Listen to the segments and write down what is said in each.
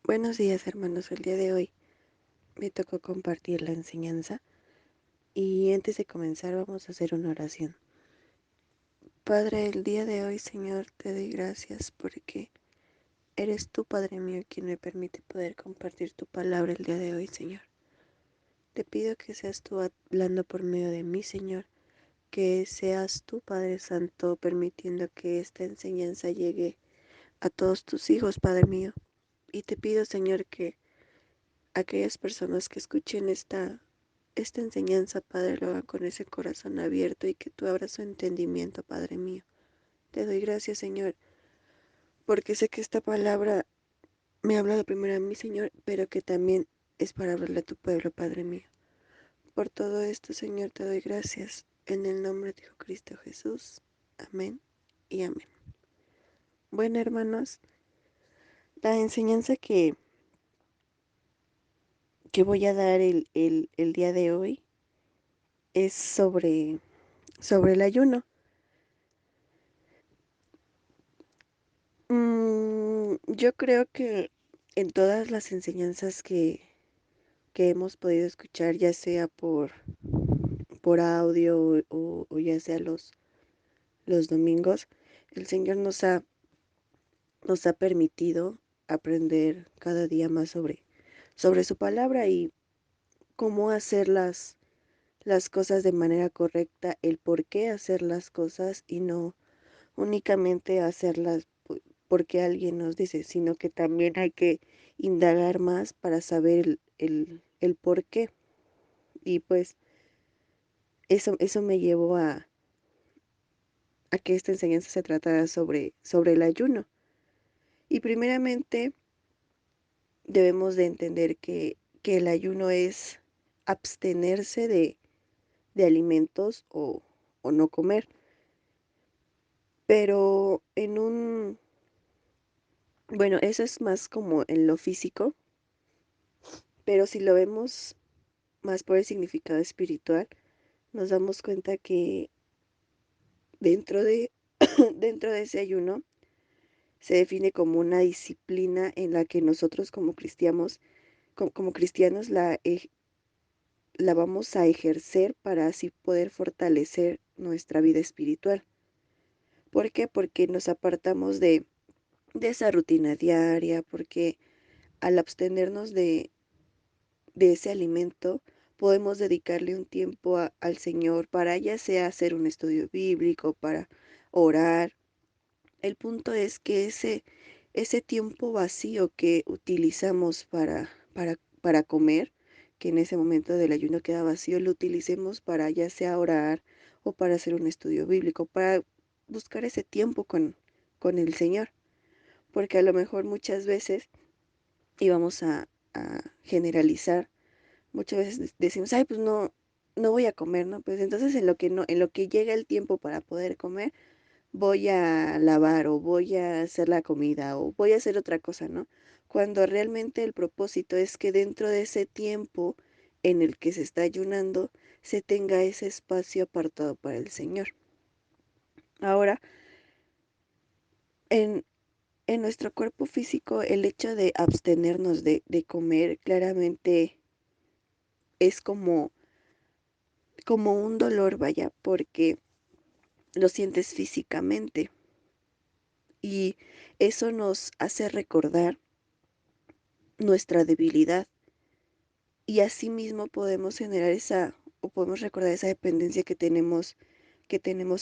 Buenos días, hermanos. El día de hoy me tocó compartir la enseñanza y antes de comenzar vamos a hacer una oración. Padre, el día de hoy, Señor, te doy gracias porque eres tú, Padre mío, quien me permite poder compartir tu palabra el día de hoy, Señor. Te pido que seas tú hablando por medio de mí, Señor, que seas tú, Padre Santo, permitiendo que esta enseñanza llegue a todos tus hijos, Padre mío. Y te pido, Señor, que aquellas personas que escuchen esta enseñanza, Padre, lo haga con ese corazón abierto y que tú abras su entendimiento, Padre mío. Te doy gracias, Señor, porque sé que esta palabra me ha hablado primero a mí, Señor, pero que también es para hablarle a tu pueblo, Padre mío. Por todo esto, Señor, te doy gracias. En el nombre de Cristo Jesús. Amén y amén. Bueno, hermanos, la enseñanza que voy a dar el día de hoy es sobre el ayuno. Yo creo que en todas las enseñanzas que hemos podido escuchar, ya sea por audio o ya sea los domingos, el Señor nos ha permitido aprender cada día más sobre su palabra y cómo hacer las cosas de manera correcta, el por qué hacer las cosas y no únicamente hacerlas porque alguien nos dice, sino que también hay que indagar más para saber el por qué. Y pues eso me llevó a que esta enseñanza se tratara sobre el ayuno. Y primeramente debemos de entender que el ayuno es abstenerse de alimentos o no comer. Pero bueno, eso es más como en lo físico, pero si lo vemos más por el significado espiritual, nos damos cuenta que dentro de, dentro de ese ayuno se define como una disciplina en la que nosotros como cristianos la vamos a ejercer para así poder fortalecer nuestra vida espiritual. ¿Por qué? Porque nos apartamos de esa rutina diaria, porque al abstenernos de ese alimento, podemos dedicarle un tiempo al Señor para ya sea hacer un estudio bíblico, para orar. El punto es que ese tiempo vacío que utilizamos para comer, que en ese momento del ayuno queda vacío, lo utilicemos para ya sea orar o para hacer un estudio bíblico, para buscar ese tiempo con el Señor. Porque a lo mejor muchas veces, y vamos a generalizar, muchas veces decimos, ay, pues no voy a comer, ¿no? Pues entonces en lo que llega el tiempo para poder comer, voy a lavar o voy a hacer la comida o voy a hacer otra cosa, ¿no? Cuando realmente el propósito es que dentro de ese tiempo en el que se está ayunando, se tenga ese espacio apartado para el Señor. Ahora, en, en nuestro cuerpo físico, el hecho de abstenernos de comer claramente es como un dolor, vaya, porque lo sientes físicamente y eso nos hace recordar nuestra debilidad y asimismo podemos generar o podemos recordar esa dependencia que tenemos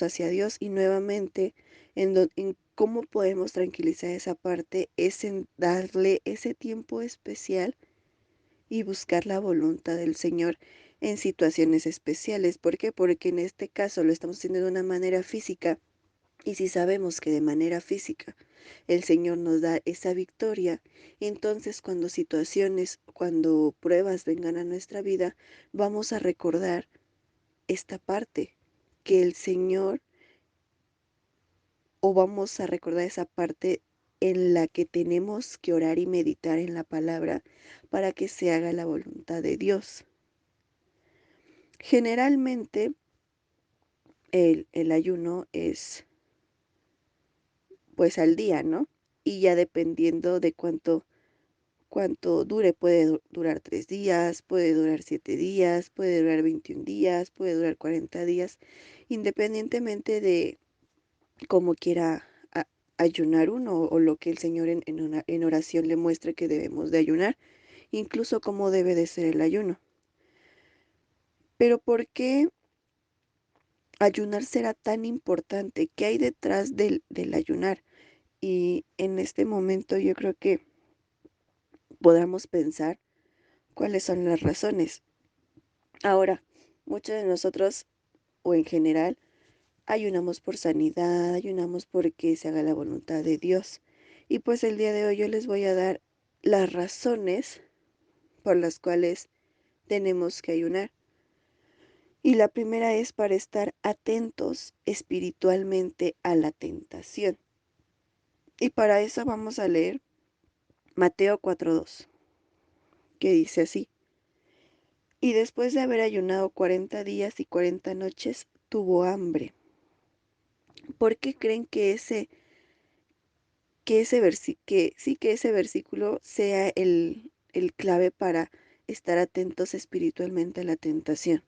hacia Dios y nuevamente en cómo podemos tranquilizar esa parte es en darle ese tiempo especial y buscar la voluntad del Señor en situaciones especiales. ¿Por qué? Porque en este caso lo estamos haciendo de una manera física. Y si sabemos que de manera física el Señor nos da esa victoria, entonces cuando pruebas vengan a nuestra vida, vamos a recordar esta parte, que el Señor, o vamos a recordar esa parte en la que tenemos que orar y meditar en la palabra para que se haga la voluntad de Dios. Generalmente el ayuno es pues al día, ¿no? Y ya dependiendo de cuánto dure. Puede durar 3 días, puede durar 7 días, puede durar 21 días, puede durar 40 días, independientemente de cómo quiera ayunar uno o lo que el Señor en oración le muestre que debemos de ayunar, incluso cómo debe de ser el ayuno. Pero ¿por qué ayunar será tan importante? ¿Qué hay detrás del ayunar? Y en este momento yo creo que podamos pensar cuáles son las razones. Ahora, muchos de nosotros, o en general, ayunamos por sanidad, ayunamos porque se haga la voluntad de Dios. Y pues el día de hoy yo les voy a dar las razones por las cuales tenemos que ayunar. Y la primera es para estar atentos espiritualmente a la tentación. Y para eso vamos a leer Mateo 4:2, que dice así: Y después de haber ayunado 40 días y 40 noches, tuvo hambre. ¿Por qué creen que ese versículo sea el clave para estar atentos espiritualmente a la tentación?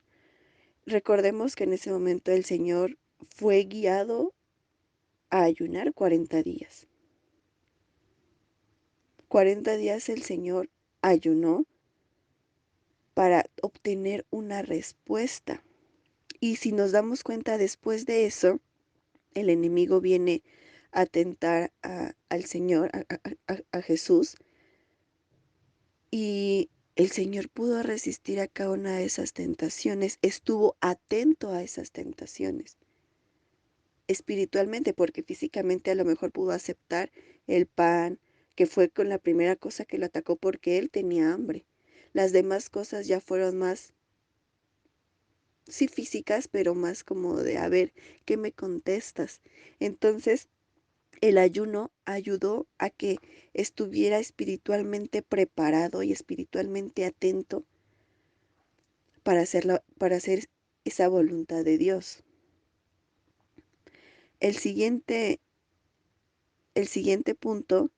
Recordemos que en ese momento el Señor fue guiado a ayunar 40 días. 40 días el Señor ayunó para obtener una respuesta. Y si nos damos cuenta después de eso, el enemigo viene a tentar al Señor, a Jesús, y el Señor pudo resistir a cada una de esas tentaciones, estuvo atento a esas tentaciones espiritualmente, porque físicamente a lo mejor pudo aceptar el pan, que fue con la primera cosa que lo atacó porque él tenía hambre. Las demás cosas ya fueron más, sí físicas, pero más como de, a ver, ¿qué me contestas? Entonces, el ayuno ayudó a que estuviera espiritualmente preparado y espiritualmente atento para hacer esa voluntad de Dios. El siguiente, el siguiente punto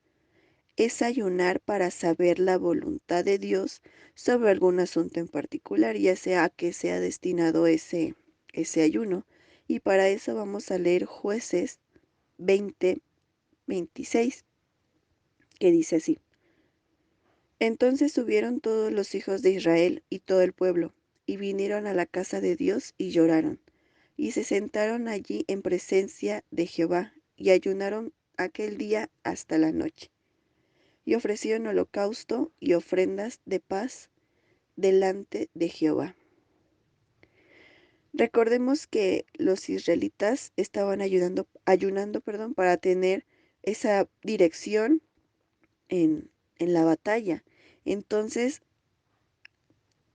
es ayunar para saber la voluntad de Dios sobre algún asunto en particular, ya sea a qué sea destinado ese ayuno. Y para eso vamos a leer Jueces 20:26, que dice así: Entonces subieron todos los hijos de Israel y todo el pueblo, y vinieron a la casa de Dios y lloraron, y se sentaron allí en presencia de Jehová, y ayunaron aquel día hasta la noche, y ofrecieron holocausto y ofrendas de paz delante de Jehová. Recordemos que los israelitas estaban ayunando, para tener esa dirección en la batalla. Entonces,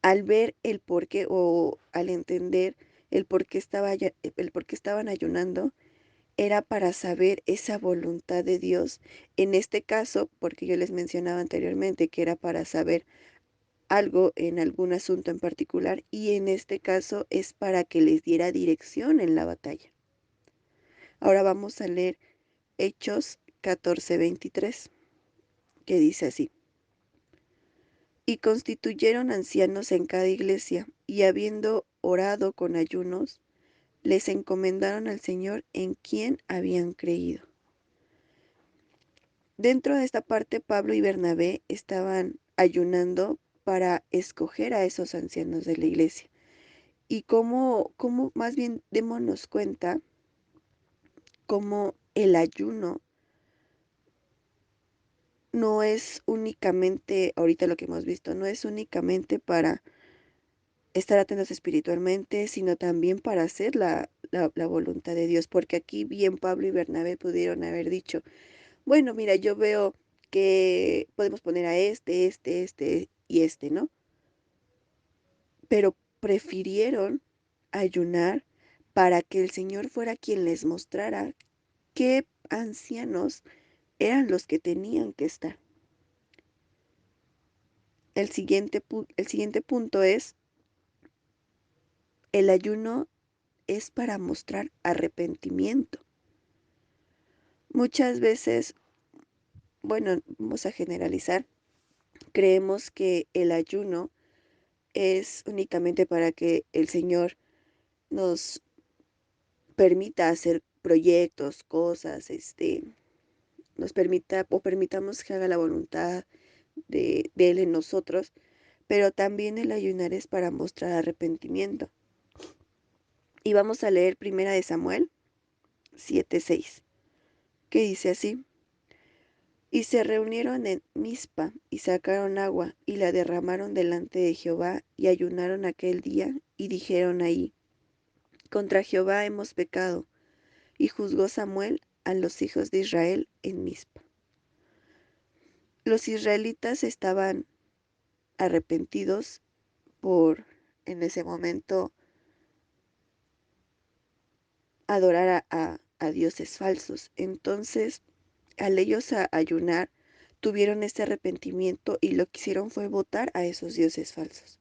al ver el porqué o al entender el por qué estaban ayunando, era para saber esa voluntad de Dios. En este caso, porque yo les mencionaba anteriormente que era para saber algo en algún asunto en particular, y en este caso es para que les diera dirección en la batalla. Ahora vamos a leer Hechos 14:23, que dice así: Y constituyeron ancianos en cada iglesia, y habiendo orado con ayunos, les encomendaron al Señor en quien habían creído. Dentro de esta parte, Pablo y Bernabé estaban ayunando para escoger a esos ancianos de la iglesia. Y cómo más bien démonos cuenta cómo el ayuno no es únicamente, ahorita lo que hemos visto, no es únicamente para estar atentos espiritualmente, sino también para hacer la voluntad de Dios, porque aquí bien Pablo y Bernabé pudieron haber dicho, bueno, mira, yo veo que podemos poner a este y este, ¿no? Pero prefirieron ayunar para que el Señor fuera quien les mostrara qué ancianos eran los que tenían que estar. El siguiente punto es, el ayuno es para mostrar arrepentimiento. Muchas veces, bueno, vamos a generalizar, creemos que el ayuno es únicamente para que el Señor nos permita hacer proyectos, cosas, nos permita o permitamos que haga la voluntad de Él en nosotros, pero también el ayunar es para mostrar arrepentimiento. Y vamos a leer primera de Samuel 7:6, que dice así: Y se reunieron en Mizpa y sacaron agua y la derramaron delante de Jehová y ayunaron aquel día y dijeron ahí: Contra Jehová hemos pecado. Y juzgó Samuel a los hijos de Israel en Mizpa. Los israelitas estaban arrepentidos por en ese momento adorar a dioses falsos. Entonces, al ellos ayunar, tuvieron este arrepentimiento y lo que hicieron fue votar a esos dioses falsos.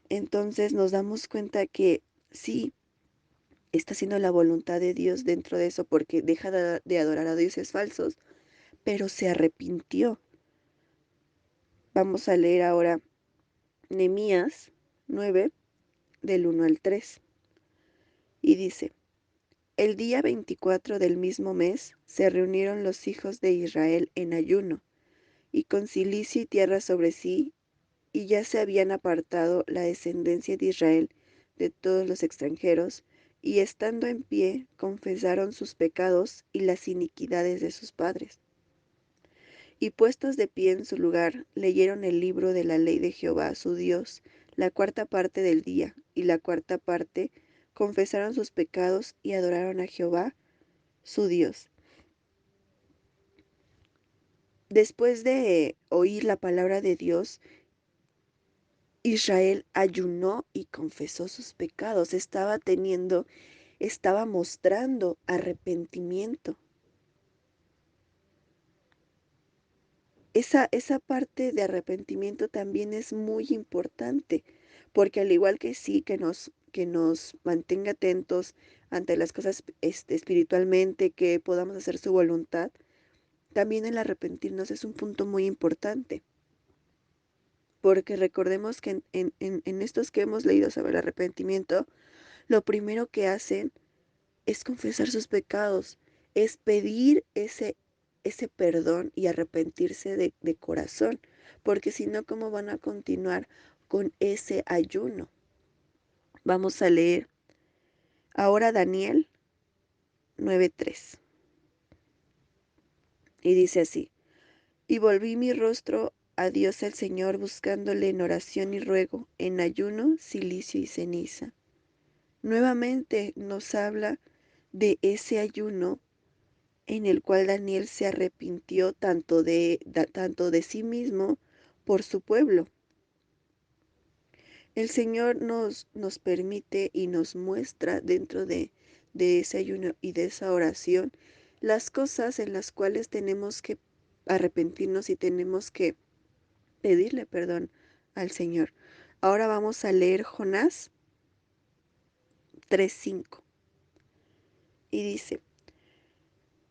Entonces nos damos cuenta que sí está haciendo la voluntad de Dios dentro de eso porque deja de adorar a dioses falsos, pero se arrepintió. Vamos a leer ahora Nehemías 9 del 1 al 3. Y dice: El día 24 del mismo mes se reunieron los hijos de Israel en ayuno, y con cilicio y tierra sobre sí, y ya se habían apartado la descendencia de Israel de todos los extranjeros, y estando en pie, confesaron sus pecados y las iniquidades de sus padres. Y puestos de pie en su lugar, leyeron el libro de la ley de Jehová su Dios, la cuarta parte del día, y la cuarta parte confesaron sus pecados y adoraron a Jehová su Dios. Después de oír la palabra de Dios, Israel ayunó y confesó sus pecados. Estaba mostrando arrepentimiento. Esa parte de arrepentimiento también es muy importante, porque al igual que sí, que nos mantenga atentos ante las cosas espiritualmente, que podamos hacer su voluntad, también el arrepentirnos es un punto muy importante, porque recordemos que en estos que hemos leído sobre el arrepentimiento, lo primero que hacen es confesar sus pecados, es pedir ese perdón y arrepentirse de corazón, porque si no, ¿cómo van a continuar con ese ayuno? Vamos a leer ahora Daniel 9:3 y dice así: Y volví mi rostro a Dios el Señor, buscándole en oración y ruego, en ayuno, cilicio y ceniza. Nuevamente nos habla de ese ayuno en el cual Daniel se arrepintió tanto de sí mismo por su pueblo. El Señor nos permite y nos muestra dentro de ese ayuno y de esa oración las cosas en las cuales tenemos que arrepentirnos y tenemos que pedirle perdón al Señor. Ahora vamos a leer Jonás 3:5 y dice: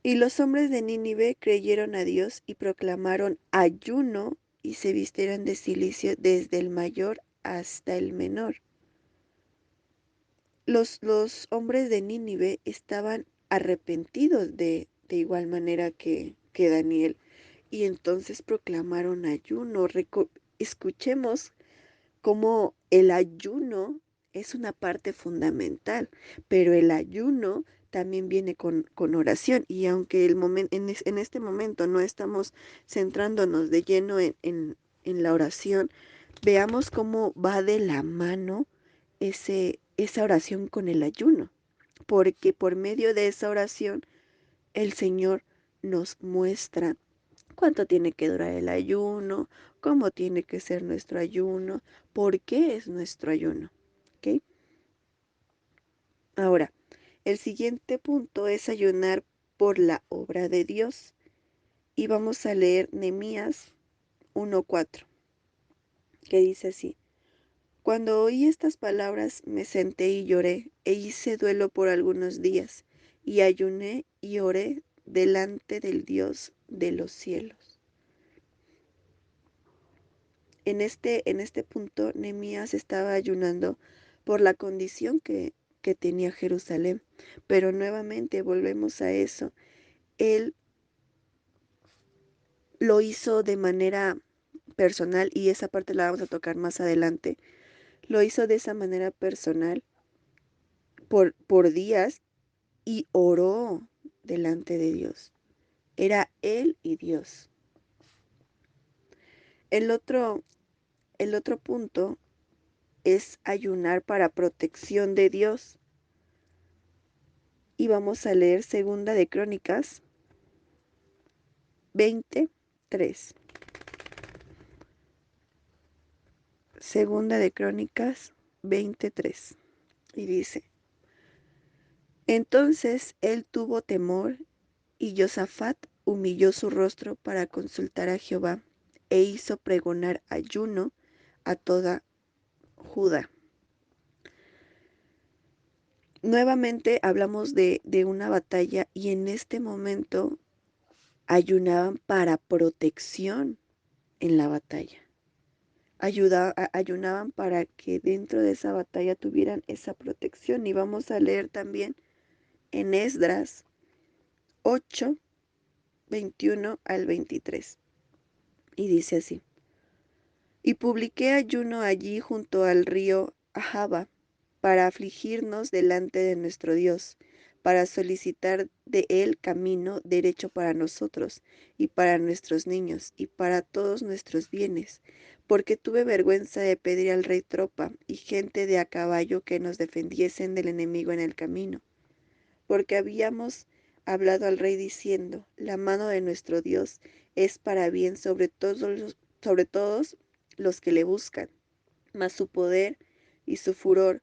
Y los hombres de Nínive creyeron a Dios y proclamaron ayuno y se vistieron de cilicio desde el mayor hasta el menor. Los hombres de Nínive estaban arrepentidos de igual manera que Daniel y entonces proclamaron ayuno. Escuchemos cómo el ayuno es una parte fundamental, pero el ayuno también viene con oración. Y aunque en este momento no estamos centrándonos de lleno en la oración, veamos cómo va de la mano esa oración con el ayuno, porque por medio de esa oración el Señor nos muestra cuánto tiene que durar el ayuno, cómo tiene que ser nuestro ayuno, por qué es nuestro ayuno. ¿Ok? Ahora, el siguiente punto es ayunar por la obra de Dios. Y vamos a leer Nehemías 1:4, que dice así: Cuando oí estas palabras me senté y lloré, e hice duelo por algunos días, y ayuné y oré delante del Dios de los cielos. En este punto, Nehemías estaba ayunando por la condición que tenía Jerusalén. Pero nuevamente volvemos a eso. Él lo hizo de manera personal y esa parte la vamos a tocar más adelante. Lo hizo de esa manera personal por días y oró delante de Dios. Era él y Dios. El otro, el otro punto es ayunar para protección de Dios. Y vamos a leer Segunda de Crónicas 23. Segunda de Crónicas 23. Y dice, entonces él tuvo temor y Josafat humilló su rostro para consultar a Jehová e hizo pregonar ayuno a toda Judá. Nuevamente hablamos de una batalla y en este momento ayunaban para protección en la batalla. Ayunaban para que dentro de esa batalla tuvieran esa protección. Y vamos a leer también en Esdras 8, 21 al 23. Y dice así. Y publiqué ayuno allí junto al río Ahava para afligirnos delante de nuestro Dios, para solicitar de él camino derecho para nosotros y para nuestros niños y para todos nuestros bienes, porque tuve vergüenza de pedir al rey tropa y gente de a caballo que nos defendiesen del enemigo en el camino, porque habíamos hablado al rey diciendo, la mano de nuestro Dios es para bien sobre todos los que le buscan, mas su poder y su furor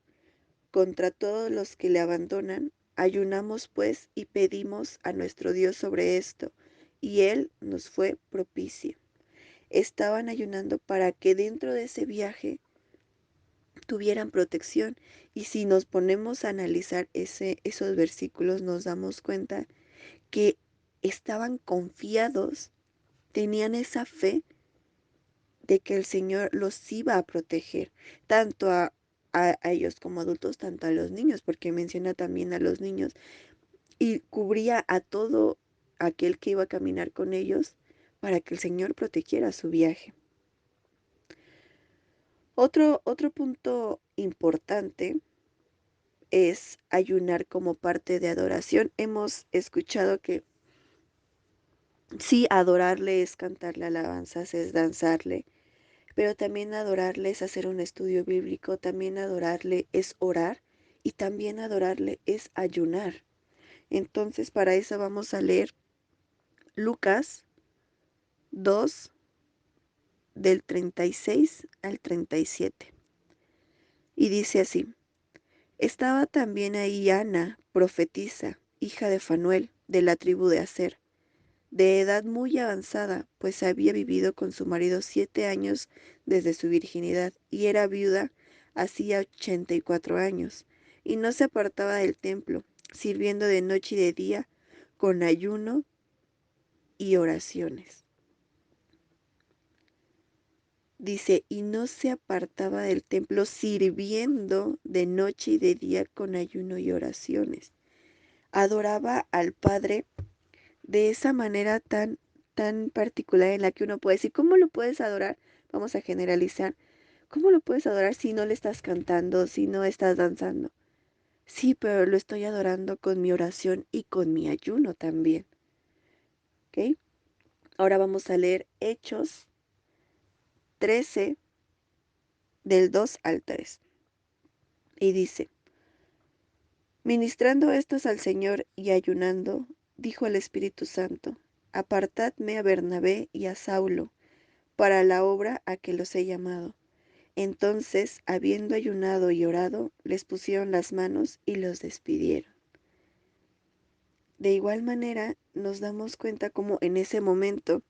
contra todos los que le abandonan. Ayunamos pues y pedimos a nuestro Dios sobre esto, y él nos fue propicio. Estaban ayunando para que dentro de ese viaje tuvieran protección, y si nos ponemos a analizar esos versículos nos damos cuenta que estaban confiados, tenían esa fe de que el Señor los iba a proteger, tanto a ellos como adultos, tanto a los niños, porque menciona también a los niños, y cubría a todo aquel que iba a caminar con ellos para que el Señor protegiera su viaje. Otro punto importante es ayunar como parte de adoración. Hemos escuchado que sí, adorarle es cantarle alabanzas, es danzarle, pero también adorarle es hacer un estudio bíblico, también adorarle es orar y también adorarle es ayunar. Entonces, para eso vamos a leer Lucas 2 del 36 al 37. Y dice así, estaba también ahí Ana, profetisa, hija de Fanuel, de la tribu de Aser, de edad muy avanzada, pues había vivido con su marido 7 años desde su virginidad, y era viuda hacía 84 años, y no se apartaba del templo, sirviendo de noche y de día, con ayuno y oraciones. Dice, y no se apartaba del templo, sirviendo de noche y de día con ayuno y oraciones. Adoraba al Padre de esa manera tan particular en la que uno puede decir, ¿cómo lo puedes adorar? Vamos a generalizar. ¿Cómo lo puedes adorar si no le estás cantando, si no estás danzando? Sí, pero lo estoy adorando con mi oración y con mi ayuno también. ¿Ok? Ahora vamos a leer Hechos 13 del 2 al 3. Y dice, ministrando estos al Señor y ayunando, dijo el Espíritu Santo, apartadme a Bernabé y a Saulo para la obra a que los he llamado. Entonces, habiendo ayunado y orado, les pusieron las manos y los despidieron. De igual manera, nos damos cuenta como en ese momento,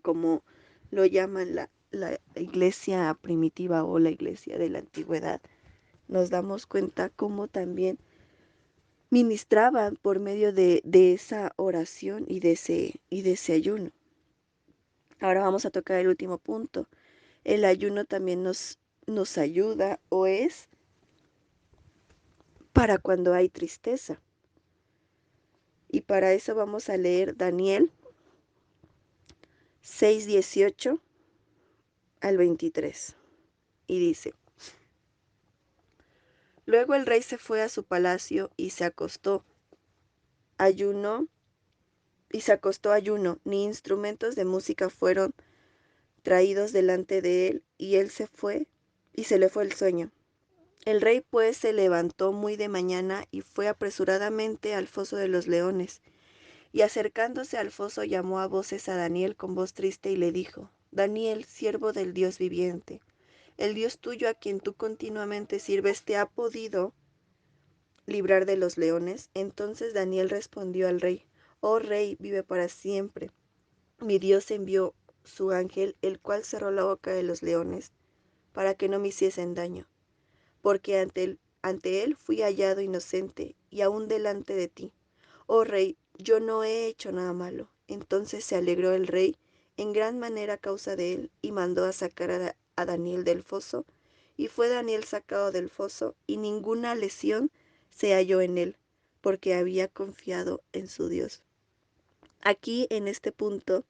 como lo llaman la iglesia primitiva o la iglesia de la antigüedad, nos damos cuenta cómo también ministraban por medio de esa oración y de ese ayuno. Ahora vamos a tocar el último punto, El ayuno también nos ayuda o es para cuando hay tristeza. Y para eso vamos a leer Daniel 6:18 al 23. Y dice, luego el rey se fue a su palacio y se acostó. Ayunó y se acostó ayuno, ni instrumentos de música fueron traídos delante de él, y él se fue, y se le fue el sueño. El rey pues se levantó muy de mañana y fue apresuradamente al foso de los leones, y acercándose al foso llamó a voces a Daniel con voz triste y le dijo, Daniel, siervo del Dios viviente, el Dios tuyo a quien tú continuamente sirves, ¿te ha podido librar de los leones? Entonces Daniel respondió al rey, oh rey, vive para siempre. Mi Dios envió su ángel, el cual cerró la boca de los leones, para que no me hiciesen daño, porque ante él fui hallado inocente, y aún delante de ti. Oh rey, yo no he hecho nada malo. Entonces se alegró el rey en gran manera a causa de él, y mandó a sacar a Daniel del foso, y fue Daniel sacado del foso, y ninguna lesión se halló en él, porque había confiado en su Dios. Aquí, en este punto,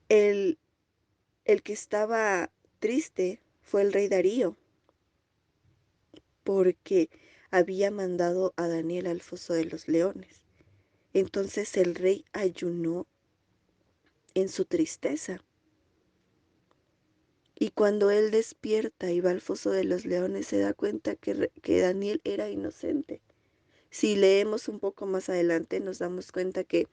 el, el que estaba triste fue el rey Darío, porque había mandado a Daniel al foso de los leones. Entonces el rey ayunó en su tristeza. Y cuando él despierta y va al foso de los leones, se da cuenta que Daniel era inocente. Si leemos un poco más adelante, nos damos cuenta que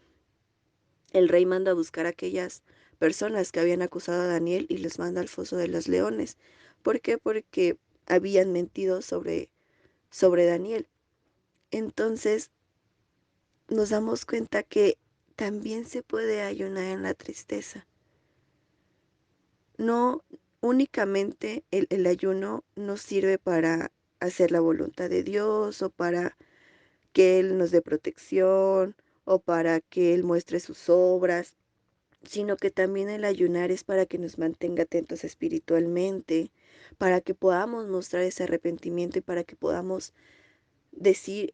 el rey manda a buscar a aquellas personas que habían acusado a Daniel y los manda al foso de los leones. ¿Por qué? Porque habían mentido sobre Daniel. Entonces nos damos cuenta que también se puede ayunar en la tristeza. No únicamente el ayuno nos sirve para hacer la voluntad de Dios o para que Él nos dé protección o para que Él muestre sus obras, sino que también el ayunar es para que nos mantenga atentos espiritualmente, para que podamos mostrar ese arrepentimiento y para que podamos decir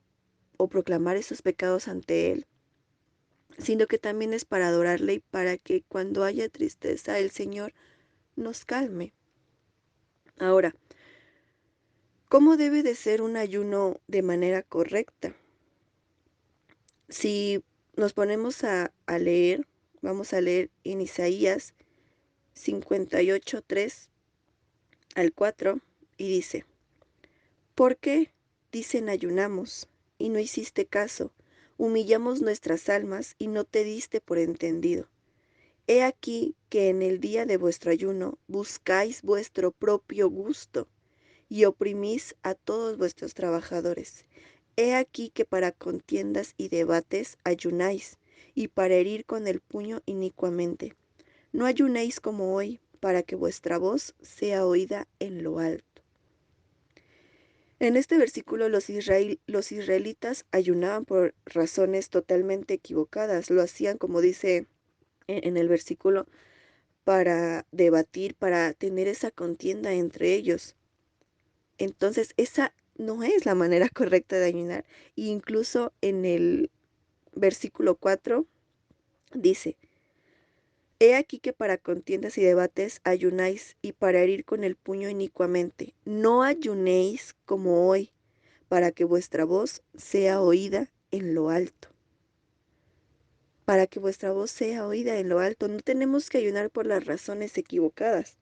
o proclamar esos pecados ante Él, sino que también es para adorarle y para que cuando haya tristeza el Señor nos calme. Ahora, ¿cómo debe de ser un ayuno de manera correcta? Si nos ponemos a leer, vamos a leer en Isaías 58:3 al 4 y dice, ¿por qué? Dicen ayunamos y no hiciste caso, humillamos nuestras almas y no te diste por entendido. He aquí que en el día de vuestro ayuno buscáis vuestro propio gusto y oprimís a todos vuestros trabajadores. He aquí que para contiendas y debates ayunáis, y para herir con el puño inicuamente. No ayunéis como hoy, para que vuestra voz sea oída en lo alto. En este versículo los israelitas ayunaban por razones totalmente equivocadas. Lo hacían, como dice en el versículo, para debatir, para tener esa contienda entre ellos. Entonces, esa no es la manera correcta de ayunar. E incluso en el versículo 4 dice, he aquí que para contiendas y debates ayunáis y para herir con el puño inicuamente. No ayunéis como hoy, para que vuestra voz sea oída en lo alto. Para que vuestra voz sea oída en lo alto. No tenemos que ayunar por las razones equivocadas.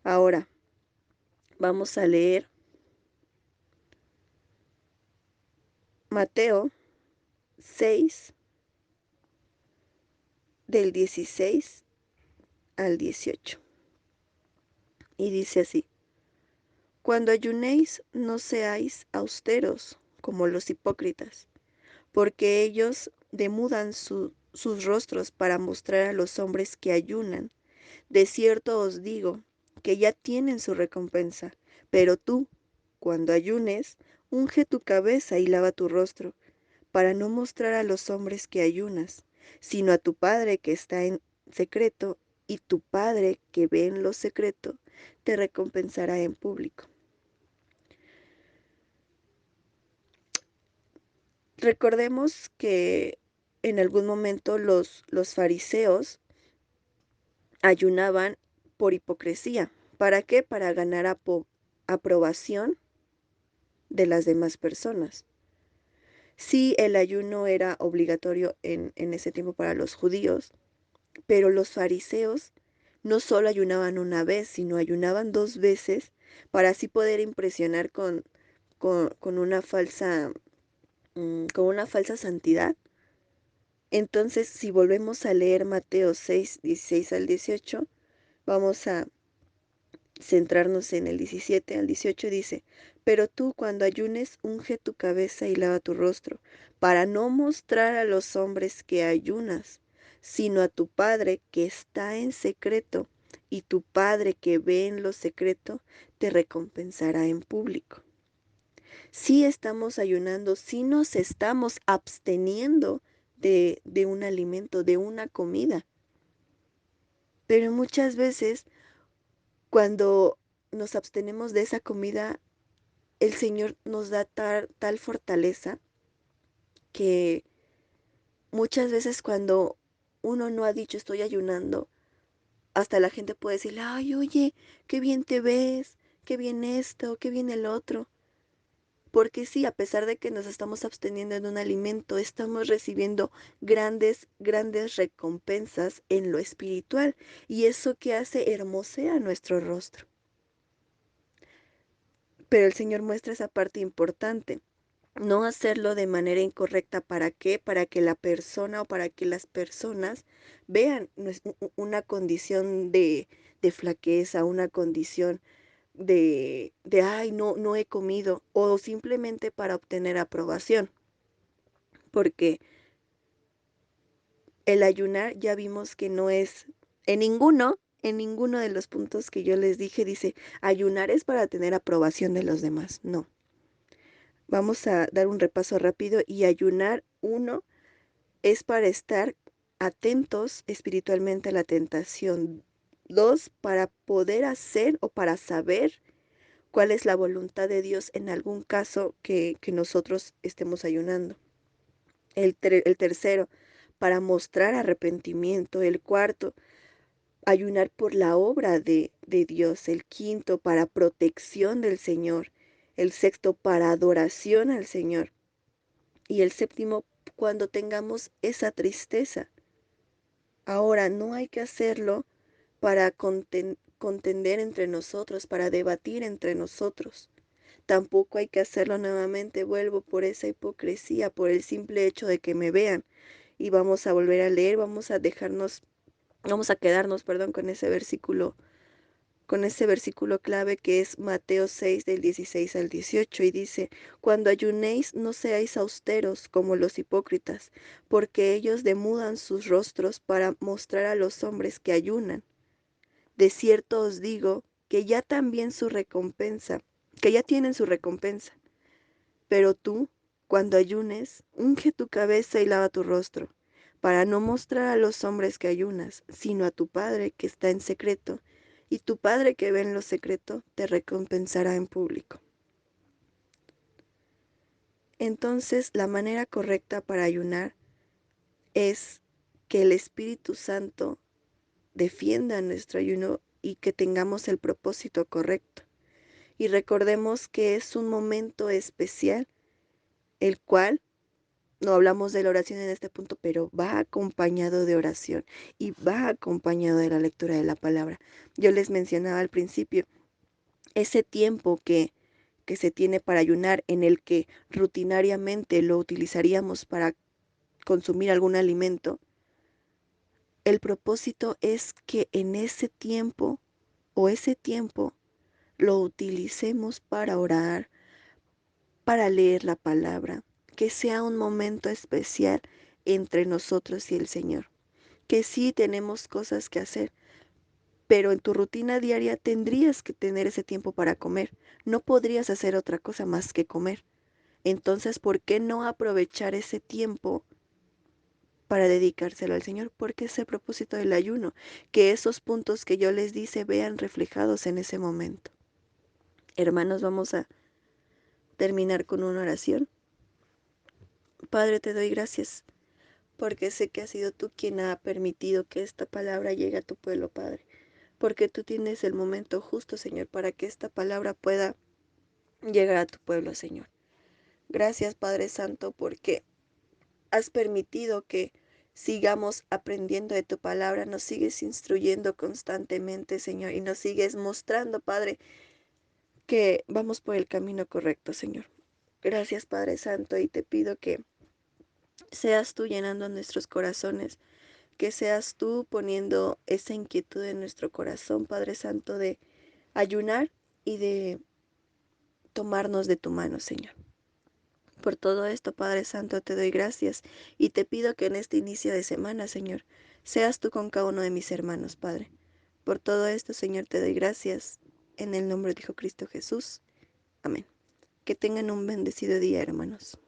Ahora, vamos a leer Mateo 6, del 16 al 18. Y dice así, cuando ayunéis no seáis austeros como los hipócritas, porque ellos demudan sus rostros para mostrar a los hombres que ayunan. De cierto os digo que ya tienen su recompensa, pero tú, cuando ayunes, unge tu cabeza y lava tu rostro, para no mostrar a los hombres que ayunas, sino a tu Padre que está en secreto, y tu Padre que ve en lo secreto te recompensará en público. Recordemos que en algún momento los fariseos ayunaban por hipocresía. ¿Para qué? Para ganar aprobación de las demás personas. Sí, el ayuno era obligatorio en ese tiempo para los judíos, pero los fariseos no solo ayunaban una vez, sino ayunaban 2 veces para así poder impresionar con una con una falsa santidad. Entonces, si volvemos a leer Mateo 6, 16 al 18, vamos a centrarnos en el 17 al 18, dice, pero tú cuando ayunes, unge tu cabeza y lava tu rostro, para no mostrar a los hombres que ayunas, sino a tu Padre que está en secreto, y tu Padre que ve en lo secreto, te recompensará en público. Si estamos ayunando, si nos estamos absteniendo de un alimento, de una comida, pero muchas veces cuando nos abstenemos de esa comida, el Señor nos da tal fortaleza que muchas veces cuando uno no ha dicho estoy ayunando, hasta la gente puede decirle, ay, oye, qué bien te ves, qué bien esto, qué bien el otro. Porque sí, a pesar de que nos estamos absteniendo de un alimento, estamos recibiendo grandes recompensas en lo espiritual. Y eso que hace hermosea nuestro rostro. Pero el Señor muestra esa parte importante. No hacerlo de manera incorrecta. ¿Para qué? Para que la persona o para que las personas vean una condición de flaqueza, una condición ay, no, no he comido, o simplemente para obtener aprobación. Porque el ayunar ya vimos que no es en ninguno de los puntos que yo les dije, dice, ayunar es para tener aprobación de los demás. No. Vamos a dar un repaso rápido y ayunar, uno, es para estar atentos espiritualmente a la tentación. Dos, para poder hacer o para saber cuál es la voluntad de Dios en algún caso que nosotros estemos ayunando. El tercero, para mostrar arrepentimiento. El cuarto, ayunar por la obra de Dios. El quinto, para protección del Señor. El sexto, para adoración al Señor. Y el séptimo, cuando tengamos esa tristeza. Ahora, no hay que hacerlo para contender entre nosotros, para debatir entre nosotros. Tampoco hay que hacerlo nuevamente, vuelvo por esa hipocresía, por el simple hecho de que me vean. Y vamos a volver a leer, vamos a quedarnos, perdón, con ese versículo clave que es Mateo 6 del 16 al 18 y dice, cuando ayunéis no seáis austeros como los hipócritas, porque ellos demudan sus rostros para mostrar a los hombres que ayunan. De cierto os digo que ya también su recompensa, que ya tienen su recompensa. Pero tú, cuando ayunes, unge tu cabeza y lava tu rostro, para no mostrar a los hombres que ayunas, sino a tu Padre que está en secreto, y tu Padre que ve en lo secreto te recompensará en público. Entonces, la manera correcta para ayunar es que el Espíritu Santo defienda nuestro ayuno y que tengamos el propósito correcto. Y recordemos que es un momento especial, el cual no hablamos de la oración en este punto, pero va acompañado de oración y va acompañado de la lectura de la palabra. Yo les mencionaba al principio ese tiempo que se tiene para ayunar, en el que rutinariamente lo utilizaríamos para consumir algún alimento. El propósito es que en ese tiempo o ese tiempo lo utilicemos para orar, para leer la palabra, que sea un momento especial entre nosotros y el Señor. Que sí tenemos cosas que hacer, pero en tu rutina diaria tendrías que tener ese tiempo para comer. No podrías hacer otra cosa más que comer. Entonces, ¿por qué no aprovechar ese tiempo para dedicárselo al Señor, porque es el propósito del ayuno, que esos puntos que yo les di se vean reflejados en ese momento. Hermanos, vamos a terminar con una oración. Padre, te doy gracias, porque sé que has sido tú quien ha permitido que esta palabra llegue a tu pueblo, Padre, porque tú tienes el momento justo, Señor, para que esta palabra pueda llegar a tu pueblo, Señor. Gracias, Padre Santo, porque has permitido que sigamos aprendiendo de tu palabra, nos sigues instruyendo constantemente, Señor, y nos sigues mostrando, Padre, que vamos por el camino correcto, Señor. Gracias, Padre Santo, y te pido que seas tú llenando nuestros corazones, que seas tú poniendo esa inquietud en nuestro corazón, Padre Santo, de ayunar y de tomarnos de tu mano, Señor. Por todo esto, Padre Santo, te doy gracias y te pido que en este inicio de semana, Señor, seas tú con cada uno de mis hermanos, Padre. Por todo esto, Señor, te doy gracias en el nombre de Cristo Jesús. Amén. Que tengan un bendecido día, hermanos.